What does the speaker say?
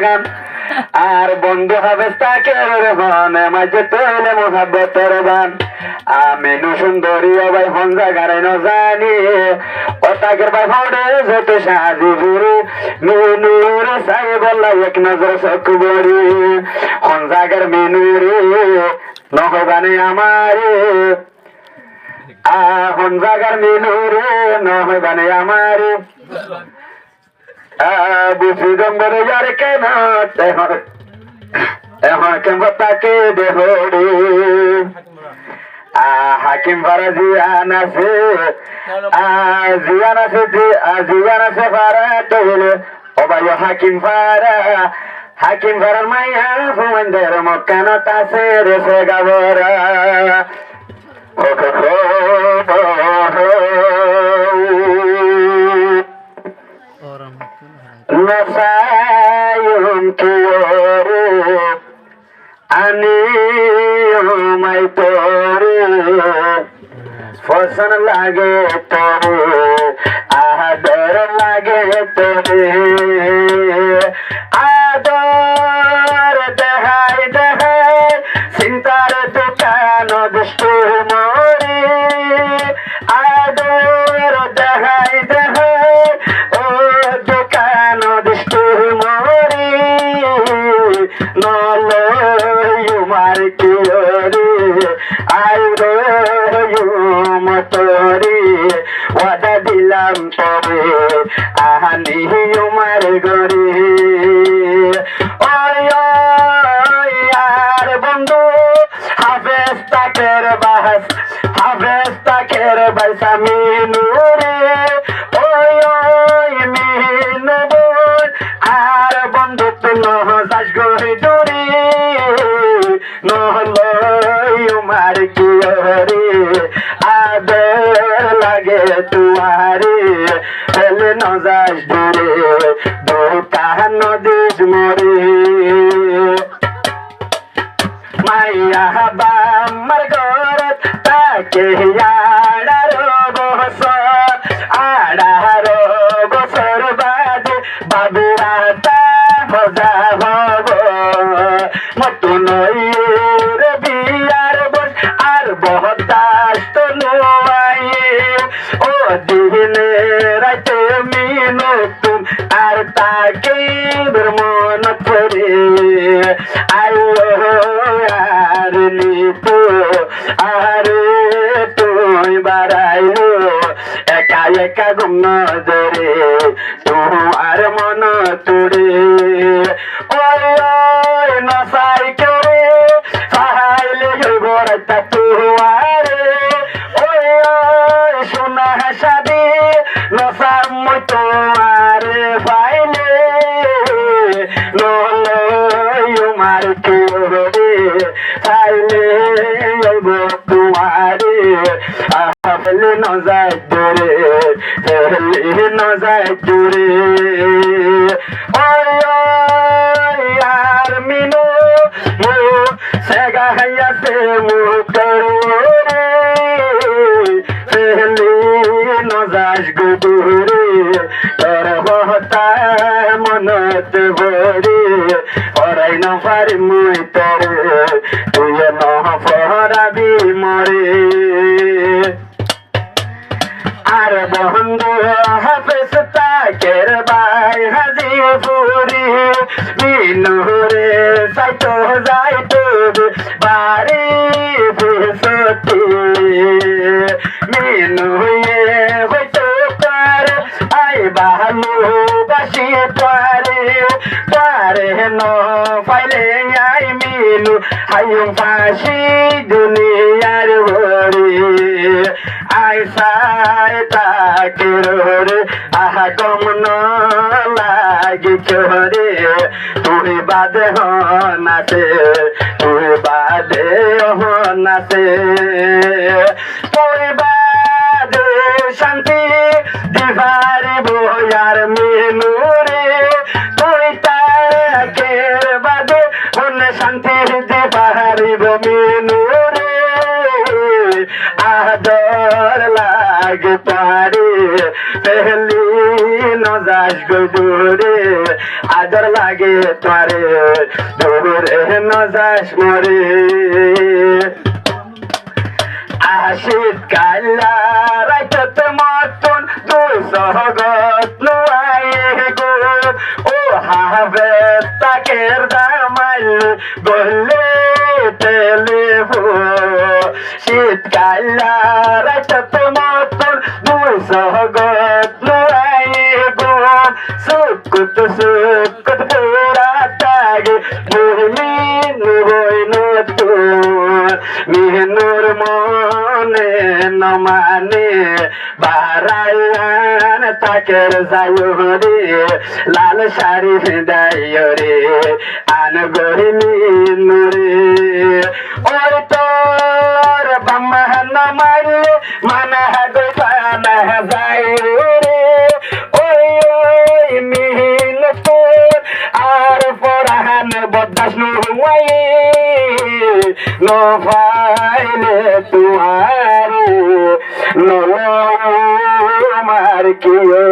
গান আর বন্ধু হবে তাকে মনে মাঝে তৈলে মোহাব্বতের গান আমিনু সুন্দরী ভাই হঞ্জা গারে ন জানি ও তাকের ভাই ভাউডে যত সাজি বুড়ি মিনুর সাই বললা এক নজর সকবরি হঞ্জাগের মিনুরে নহবানে আমারে হঞ্জাগের মিনুরে নহবানে আমারে বুঝি গম্বর যার কেন এখন কেমন তাকে দেহরে হাকিম ভাড়া জিয়ান আছে জিয়ান আছে ভাড়া তৈলে ও ভাই হাকিম ভাড়ার মাইয়া ফুমন্দের মক্কানত আছে রেসে গাবরা নসায়ুম কিয়োরে আনি মাই তোরে ফসন লাগে তোরে আদর লাগে তোরে আদর দেখাই চিন্তার দোকান দুষ্ট মরে আদর দেখাই ও দোকান দুষ্ট মরে নলয়ুমার কিয়রে আইরে মতরে ওয়াদা দিলাম তবে আহানি উমার গরে আর বন্ধু হাফেজ তাকের বাইসা মিনুরে ওই মিনু বোন আর বন্ধু তুলো যাস গরে দূরে নহলয়ুমার কিয়রে আদর লাগে তুয়ারে ফেলে নজাস দূরে দোকান নদীস মরে মাইয়া বাম্মার গরত তাকে আড়ারো বছর বাদে বাবুরা তা মজা হব মতন রে বিয়ার বস আর বহদাস তো নোয়াইয়ে ও দিনে রাতে মিনতুম আর তাকে মন করে আইও আর নিতো আরে তুই বাড়াইলো একা একা গুম নজরে আর মন তোরে ওই নসাই করে সাহাইলে হইব রাতা তুয়ারে ওই সোনা হাসাদি নসা মই তোমারে পাইলে নলয়ুমার কিয়রে পাইলে হইব তোমারে ফেলে নজায় দূরে আর মিনু সেগা হাইয়াছে মুখরে ফেলে নজাস গুদুরে তোর বহতা মনত ভরে হরাই ন পারি মুই তরে তুই ন ফরাবি মরে আর বন্ধু হাফেজ তাকের ভাই হাজি ফুরি মিনুরে সাইতো যাইতো বাড়ি ফিসতি মিনুয়ে হইতো পার আই বালু বাসি পারে ন ফাইলে আই মিনু হাইম ফাঁসি দুনিয়ার ভরে আইসাই তাকে রে আহা গম ন লাগি চরে তুই বাদে হনাতে তুই বাদে হনাতে তুই বাদে শান্তি দিবারি বয়ার মিনুরে তুই তাকে বাদে হন শান্তি দিবারি মিনুরে আদর লাগে পারে পহলি নজাস গদুরে আজ ডর লাগে তোরে দূরে নজাস মরে আশিত কাল্লা রাইতত মতন দুই সহগত নুয়ায়ে গো ও হাবে তাকের দামাল বললে তেলেবো শীতকাল্লা রাইতত মতন দুই সহগত নুয়ায়ে গো সুকুত পুরা তাগে মুহমিন হইন তোর মিহনুর মনে নমানে বারায়ান তাকের যায়রে লাল শাড়ি দাইয় রে আন গহিনী নুরে ওই তোর বাম্মা নমালে মানা গই পানা যাই রে ওই ওই মিহিন তোর আর পরাহান বদাস নুয়াই নো ফাইলে তুয়ারে নো মার কিও